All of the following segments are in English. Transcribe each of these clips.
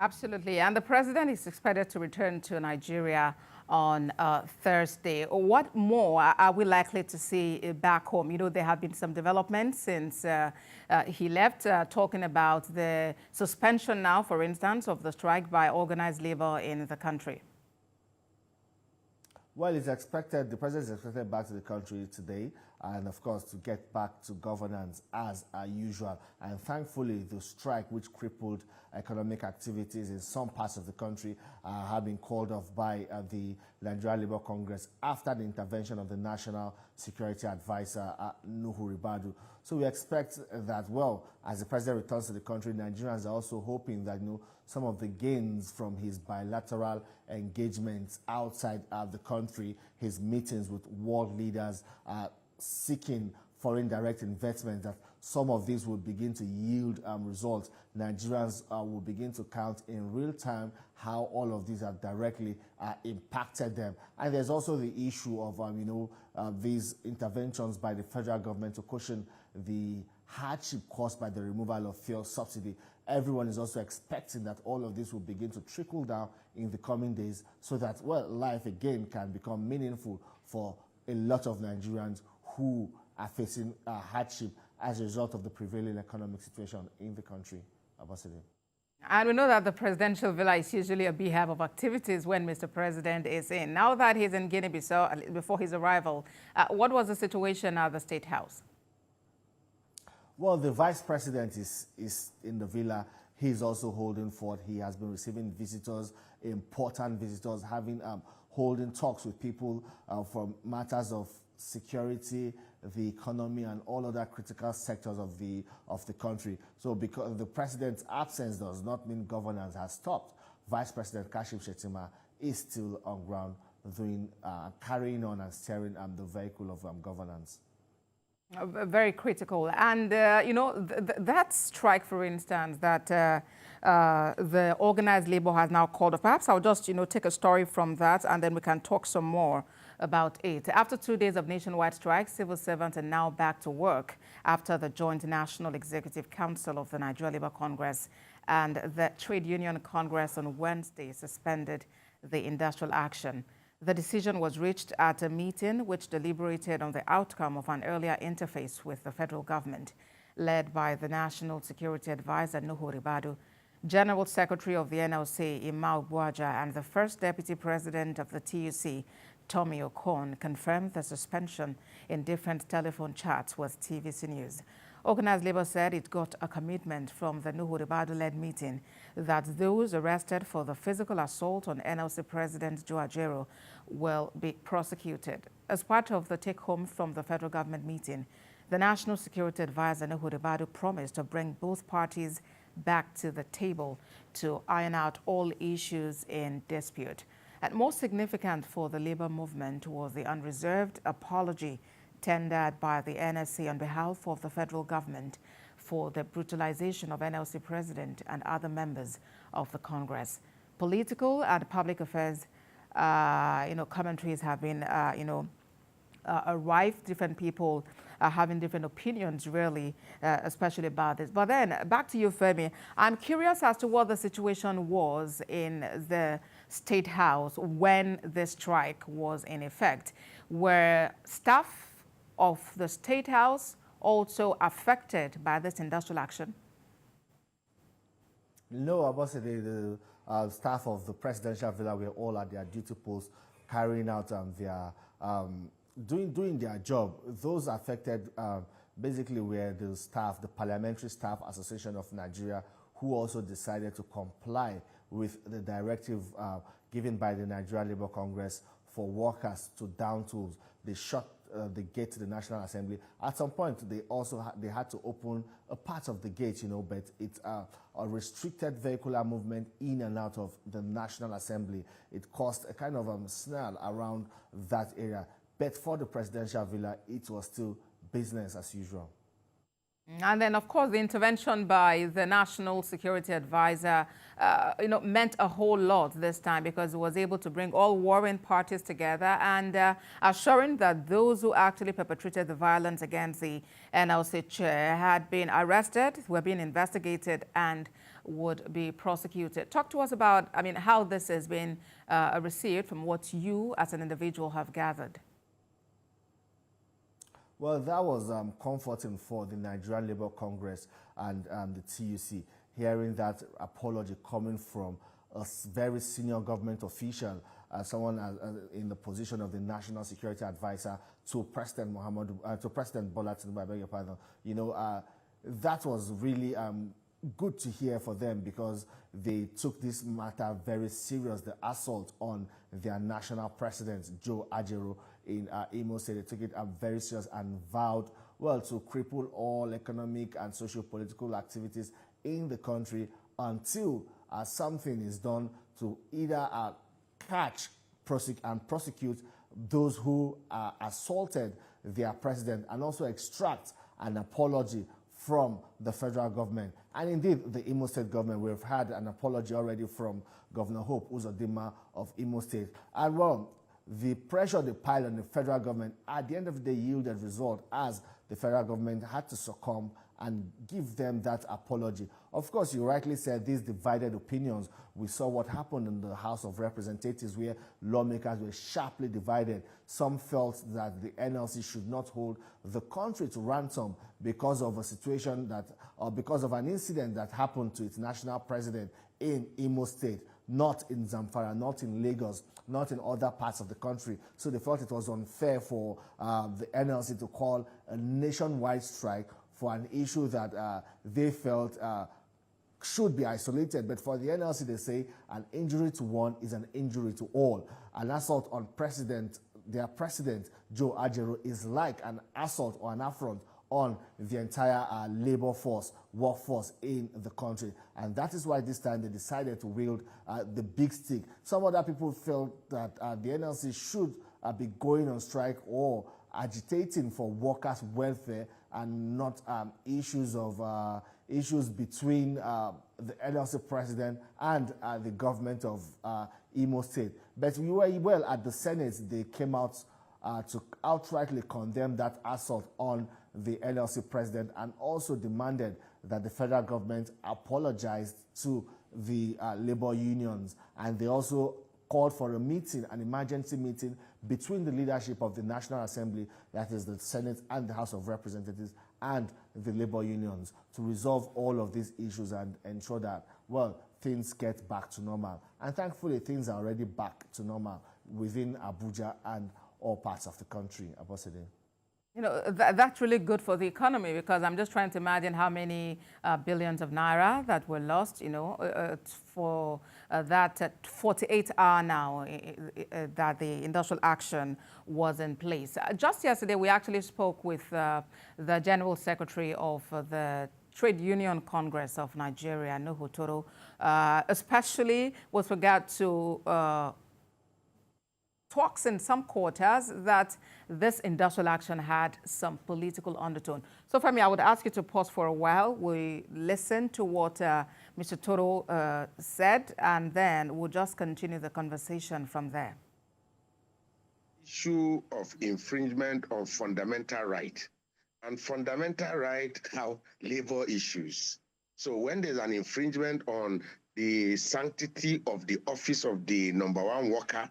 Absolutely. And the president is expected to return to Nigeria on Thursday. What more are we likely to see back home? You know, there have been some developments since he left, talking about the suspension now, for instance, of the strike by organized labor in the country. Well, it's expected, the president is expected back to the country today, and of course to get back to governance as usual. And thankfully, the strike, which crippled economic activities in some parts of the country, have been called off by the Nigeria Labour Congress after the intervention of the National Security Advisor, Nuhu Ribadu. So we expect that, well, as the president returns to the country, Nigerians are also hoping that, some of the gains from his bilateral engagements outside the country, his meetings with world leaders, seeking foreign direct investment, that some of these will begin to yield results. Nigerians will begin to count in real time how all of these have directly impacted them. And there's also the issue of, these interventions by the federal government to cushion the hardship caused by the removal of fuel subsidy. Everyone is also expecting that all of this will begin to trickle down in the coming days so that, well, life again can become meaningful for a lot of Nigerians who are facing hardship as a result of the prevailing economic situation in the country. Ambassador. And we know that the presidential villa is usually a beehive of activities when Mr. President is in. Now that he's in Guinea-Bissau, before his arrival, what was the situation at the State House? Well, the vice president is in the villa. He's also holding forth. He has been receiving visitors, important visitors, holding talks with people from matters of security, the economy, and all other critical sectors of the country. So, because the president's absence does not mean governance has stopped. Vice President Kashim Shettima is still on ground, carrying on and steering the vehicle of governance. Very critical. And, that strike, for instance, that the organized labor has now called off. Perhaps I'll just, take a story from that, and then we can talk some more about it. After 2 days of nationwide strike, civil servants are now back to work after the Joint National Executive Council of the Nigeria Labour Congress and the Trade Union Congress on Wednesday suspended the industrial action. The decision was reached at a meeting which deliberated on the outcome of an earlier interface with the federal government, led by the National Security Advisor Nuhu Ribadu, General Secretary of the NLC Imao Buaja, and the First Deputy President of the TUC, Tommy Okon, confirmed the suspension in different telephone chats with TVC News. Organized Labour said it got a commitment from the Nuhu Ribadu-led meeting that those arrested for the physical assault on NLC President Joe Ajaero will be prosecuted. As part of the take-home from the federal government meeting, the National Security Advisor Nuhu Ribadu promised to bring both parties back to the table to iron out all issues in dispute. And most significant for the labor movement was the unreserved apology tendered by the NSC on behalf of the federal government for the brutalization of NLC President and other members of the Congress. Political and public affairs, commentaries have been, rife. Different people are having different opinions, really, especially about this. But then, back to you, Femi. I'm curious as to what the situation was in the State House when the strike was in effect. Were staff of the State House also affected by this industrial action? No, Ambassador, the staff of the presidential villa were all at their duty posts, carrying out their doing their job. Those affected basically were the staff, the Parliamentary Staff Association of Nigeria, who also decided to comply with the directive given by the Nigeria Labour Congress for workers to down tools. They shut the gate to the National Assembly. At some point, they had to open a part of the gate, but it's a restricted vehicular movement in and out of the National Assembly. It caused a kind of snarl around that area. But for the presidential villa, it was still business as usual. And then, of course, the intervention by the National Security Advisor, meant a whole lot this time because it was able to bring all warring parties together and assuring that those who actually perpetrated the violence against the NLC chair had been arrested, were being investigated, and would be prosecuted. Talk to us about, I mean, how this has been received from what you as an individual have gathered. Well, that was comforting for the Nigerian Labour Congress and the TUC, hearing that apology coming from a very senior government official, someone in the position of the National Security Advisor to President Bola Tinubu, I beg your pardon. You know, that was really good to hear for them, because they took this matter very serious, the assault on their national president, Joe Ajaero, in Imo State. They took it very serious and vowed, well, to cripple all economic and socio-political activities in the country until something is done to either catch and prosecute those who assaulted their president, and also extract an apology from the federal government. And indeed, the Imo State government, we've had an apology already from Governor Hope Uzodinma of Imo State. And well, the pressure they piled on the federal government at the end of the day yielded result, as the federal government had to succumb and give them that apology. Of course, you rightly said these divided opinions. We saw what happened in the House of Representatives, where lawmakers were sharply divided. Some felt that the NLC should not hold the country to ransom because of a situation that, or because of an incident that happened to its national president in Imo State, not in Zamfara, not in Lagos, not in other parts of the country. So they felt it was unfair for the NLC to call a nationwide strike for an issue that they felt should be isolated. But for the NLC, they say an injury to one is an injury to all. An assault on their president, Joe Ajaero, is like an assault or an affront on the entire labor force, workforce in the country. And that is why this time they decided to wield the big stick. Some other people felt that the NLC should be going on strike or agitating for workers' welfare, and not issues between the NLC president and the government of Imo State. But we were well at the Senate, they came out to outrightly condemn that assault on the NLC president, and also demanded that the federal government apologize to the labor unions. And they also called for a meeting, an emergency meeting between the leadership of the National Assembly, that is the Senate and the House of Representatives, and the labor unions, to resolve all of these issues and ensure that, well, things get back to normal. And thankfully, things are already back to normal within Abuja and all parts of the country. Abosede. You know, that's really good for the economy, because I'm just trying to imagine how many billions of naira that were lost, you know, for that 48-hour now that the industrial action was in place. Just yesterday, we actually spoke with the General Secretary of the Trade Union Congress of Nigeria, Nuhu Toro, especially with regard to talks in some quarters that this industrial action had some political undertone. So, Femi, I would ask you to pause for a while. We listen to what Mr. Toro said, and then we'll just continue the conversation from there. Issue of infringement of fundamental right, and fundamental right have labor issues. So when there's an infringement on the sanctity of the office of the number one worker,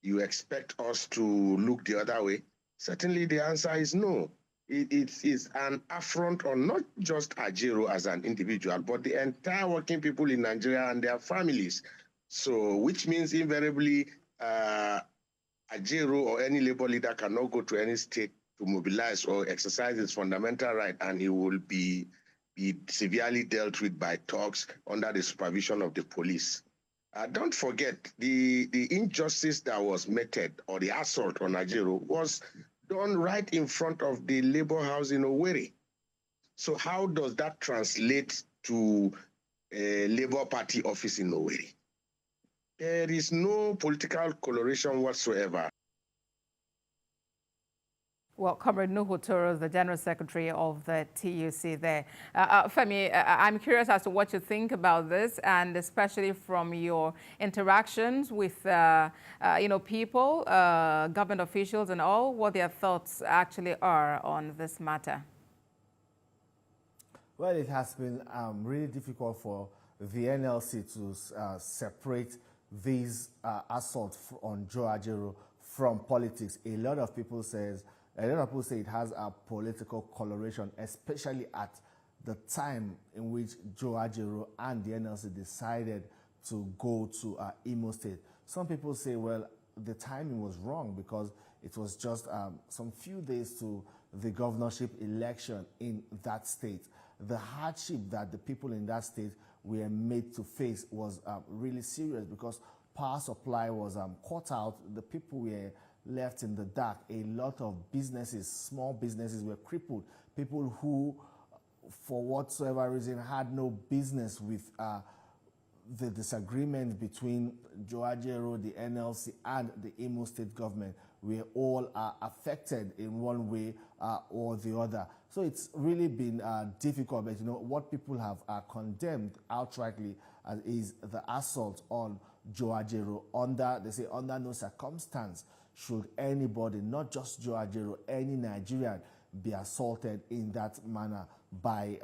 you expect us to look the other way? Certainly the answer is no. It is an affront on not just Ajaero as an individual, but the entire working people in Nigeria and their families. So, which means invariably Ajaero or any labor leader cannot go to any state to mobilize or exercise his fundamental right, and he will be severely dealt with by thugs under the supervision of the police. Don't forget, the injustice that was meted, or the assault on Ajaero, was done right in front of the labor house in Owerri. So how does that translate to a Labour Party office in Owerri? There is no political coloration whatsoever. Well, Comrade Nuhu Toro, the General Secretary of the TUC there. Femi, I'm curious as to what you think about this, and especially from your interactions with, you know, people, government officials and all, what their thoughts actually are on this matter. Well, it has been really difficult for the NLC to separate these assaults on Joe Ajaero from politics. A lot of people say it has a political coloration, especially at the time in which Joe Ajaero and the NLC decided to go to Imo State. Some people say, well, the timing was wrong because it was just some few days to the governorship election in that state. The hardship that the people in that state were made to face was really serious because power supply was cut out. The people were left in the dark. A lot of businesses, small businesses, were crippled. People who, for whatsoever reason, had no business with the disagreement between Joe Ajaero, the NLC, and the Imo State government. We all are affected in one way or the other. So it's really been difficult, but what people have condemned outrightly is the assault on Joe Ajaero. They say under no circumstance should anybody, not just Joe Ajaero, any Nigerian, be assaulted in that manner by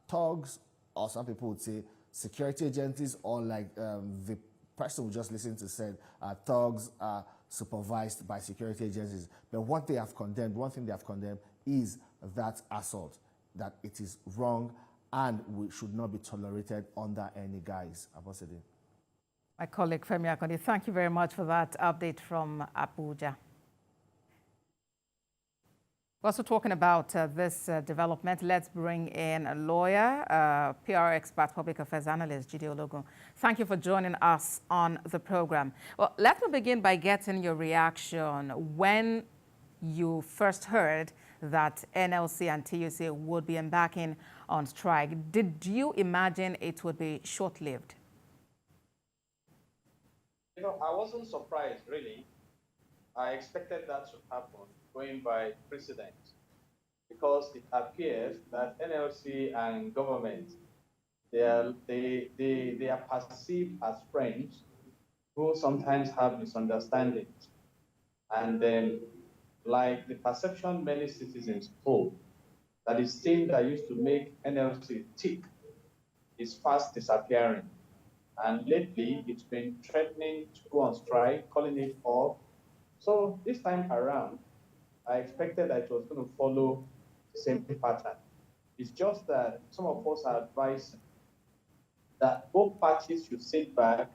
thugs, or some people would say security agencies, or like the person we just listened to said, thugs are supervised by security agencies. But what they have condemned, one thing they have condemned is that assault, that it is wrong and we should not be tolerated under any guise. Abosede. My colleague Femi Akande, thank you very much for that update from Abuja. We're also talking about this development. Let's bring in a lawyer, PR expert, public affairs analyst, Jide Ologun. Thank you for joining us on the program. Well, let me begin by getting your reaction when you first heard that NLC and TUC would be embarking on strike. Did you imagine it would be short-lived? I wasn't surprised, really. I expected that to happen, going by precedent, because it appears that NLC and government, they are perceived as friends who sometimes have misunderstandings. And then, like the perception many citizens hold, that the thing that used to make NLC tick is fast disappearing. And lately, it's been threatening to go on strike, calling it off. So this time around, I expected that it was going to follow the same pattern. It's just that some of us are advising that both parties should sit back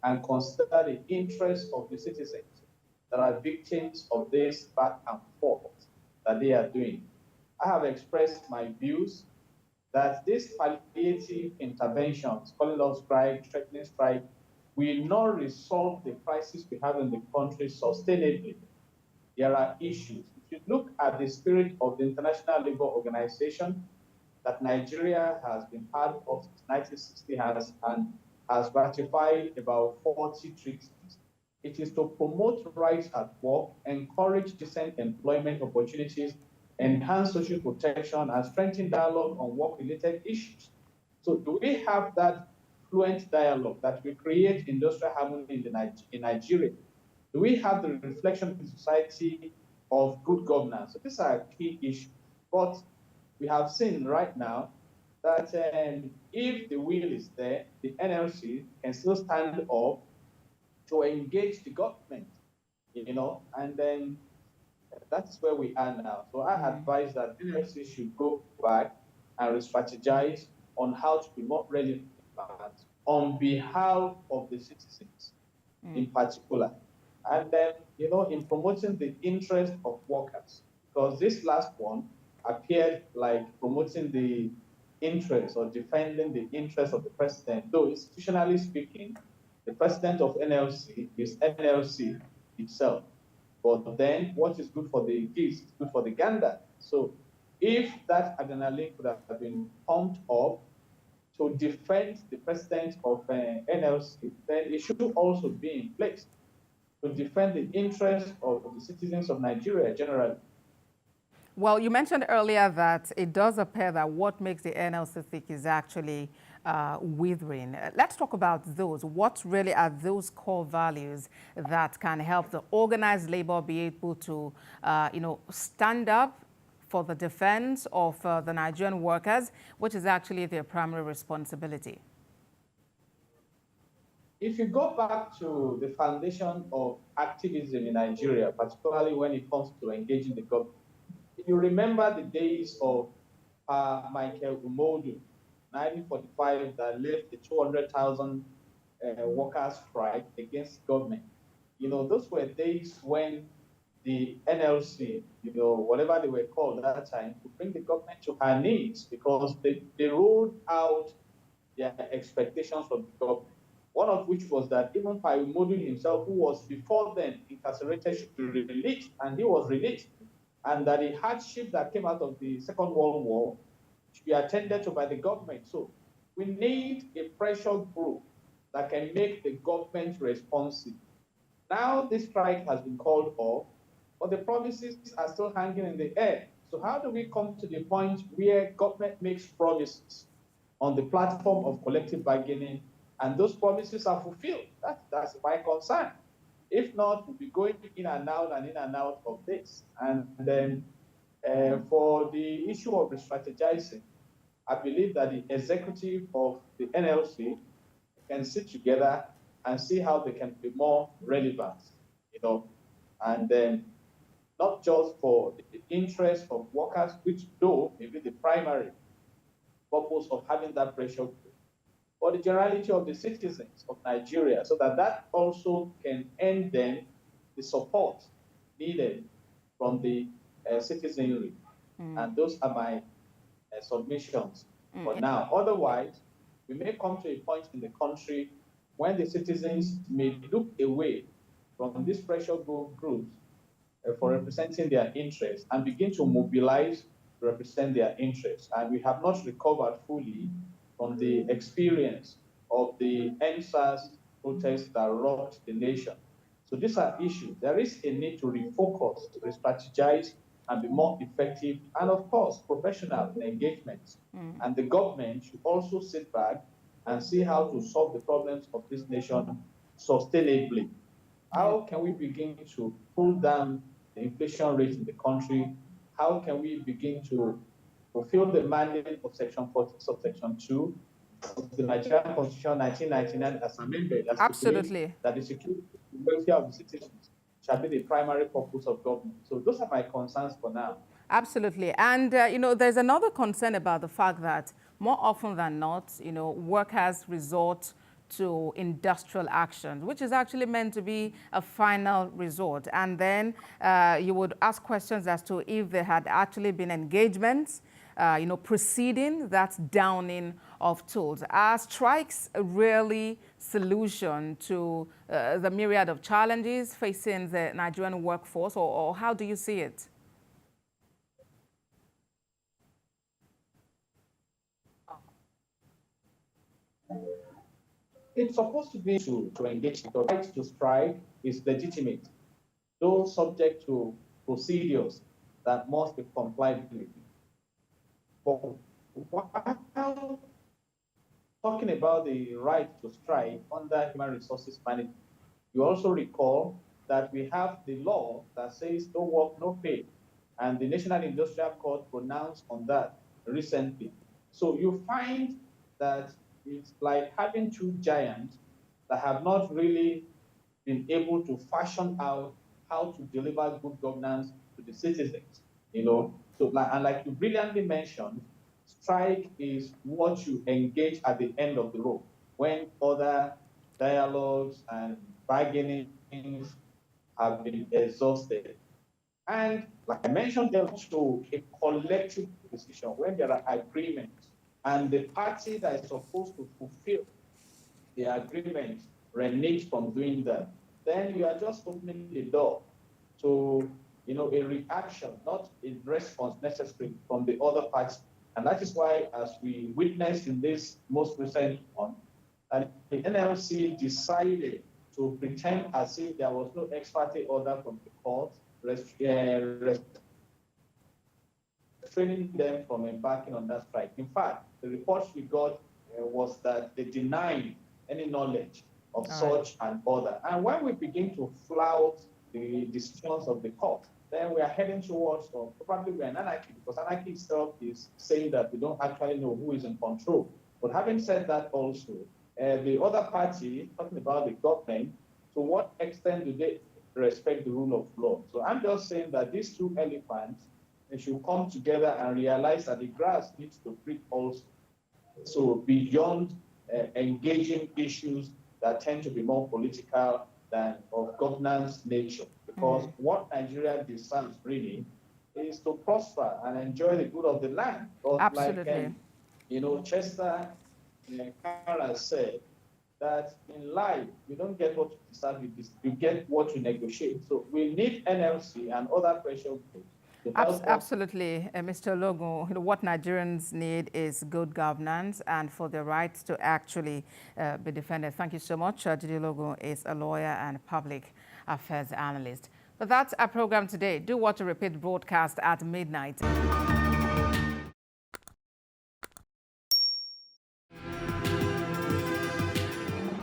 and consider the interests of the citizens that are victims of this back and forth that they are doing. I have expressed my views that these palliative interventions, calling off strike, threatening strike, will not resolve the crisis we have in the country sustainably. There are issues. If you look at the spirit of the International Labour Organization that Nigeria has been part of since 1960 and has ratified about 40 treaties, it is to promote rights at work, encourage decent employment opportunities, enhance social protection, and strengthen dialogue on work-related issues. So do we have that fluent dialogue that will create industrial harmony in Nigeria? Do we have the reflection in society of good governance? So these are key issues. But we have seen right now that if the will is there, the NLC can still stand up to engage the government, and then that's where we are now. So I advise that NLC should go back and re-strategize on how to be more relevant on behalf of the citizens in particular. And then, in promoting the interest of workers, because this last one appeared like promoting the interest or defending the interest of the president, though institutionally speaking, the president of NLC is NLC itself. But then what is good for the geese is good for the gander. So if that adrenaline could have been pumped up to defend the president of NLC, then it should also be in place to defend the interests of the citizens of Nigeria generally. Well, you mentioned earlier that it does appear that what makes the NLC thick is actually withering. Let's talk about those. What really are those core values that can help the organized labor be able to, stand up for the defense of the Nigerian workers, which is actually their primary responsibility? If you go back to the foundation of activism in Nigeria, particularly when it comes to engaging the government, if you remember the days of Michael Umodu, 1945, that led the 200,000 workers' strike against government. Those were days when the NLC, whatever they were called at that time, to bring the government to her knees because they rolled out their expectations from the government. One of which was that even Paimodu himself, who was before then incarcerated, should be released, and he was released, and that the hardship that came out of the Second World War should be attended to by the government. So we need a pressure group that can make the government responsive. Now this strike has been called off, but the promises are still hanging in the air. So how do we come to the point where government makes promises on the platform of collective bargaining and those promises are fulfilled? That's my concern. If not, we'll be going in and out and in and out of this. And then for the issue of re-strategizing, I believe that the executive of the NLC can sit together and see how they can be more relevant, and then not just for the interest of workers, which though may be the primary purpose of having that pressure group, but the generality of the citizens of Nigeria, so that also can end then the support needed from the citizenry. And those are my submissions for now. Otherwise, we may come to a point in the country when the citizens may look away from these pressure groups for representing their interests and begin to mobilize to represent their interests. And we have not recovered fully from the experience of the NSAS protests that rocked the nation. So these are issues. There is a need to refocus, to re-strategize, and be more effective, and of course, professional in engagement. And the government should also sit back and see how to solve the problems of this nation sustainably. How can we begin to pull down the inflation rate in the country? How can we begin to fulfill the mandate of Section 40, subsection 2 of the Nigerian Constitution 1999 as amended, as Absolutely. that the security and welfare of the citizens shall be the primary purpose of government. So those are my concerns for now. Absolutely. And, there's another concern about the fact that more often than not, workers resort to industrial action, which is actually meant to be a final resort. And then you would ask questions as to if there had actually been engagements, preceding that downing of tools. Are strikes really solution to the myriad of challenges facing the Nigerian workforce, or how do you see it? It's supposed to be to engage. The right to strike is legitimate, though subject to procedures that must be complied with. But while talking about the right to strike under human resources management, you also recall that we have the law that says no work, no pay. And the National Industrial Court pronounced on that recently. So you find that it's like having two giants that have not really been able to fashion out how to deliver good governance to the citizens, So, like you brilliantly mentioned, strike is what you engage at the end of the rope when other dialogues and bargainings have been exhausted. And like I mentioned, there also a collective decision when there are agreements and the party that is supposed to fulfill the agreement reneges from doing that, then you are just opening the door to a reaction, not a response necessary from the other party. And that is why, as we witnessed in this most recent one, that the NLC decided to pretend as if there was no ex parte order from the court restraining them from embarking on that strike. In fact, the reports we got was that they denied any knowledge of such an order. And when we begin to flout the decisions of the court, then we are heading towards, or probably we're in anarchy, because anarchy itself is saying that we don't actually know who is in control. But having said that also, the other party, talking about the government, to what extent do they respect the rule of law? So I'm just saying that these two elephants, they should come together and realize that the grass needs to breathe also. So beyond engaging issues that tend to be more political than of governance nature, because what Nigeria deserves really is to prosper and enjoy the good of the land. But Absolutely. like, Chester Kara said, that in life, you don't get what you deserve, you get what you negotiate. So we need NLC and other pressure groups to help us. Absolutely, Mr. Logo. What Nigerians need is good governance and for the right to actually be defended. Thank you so much. Jide Logo is a lawyer and public affairs analyst. But that's our program today. Do watch a repeat broadcast at midnight.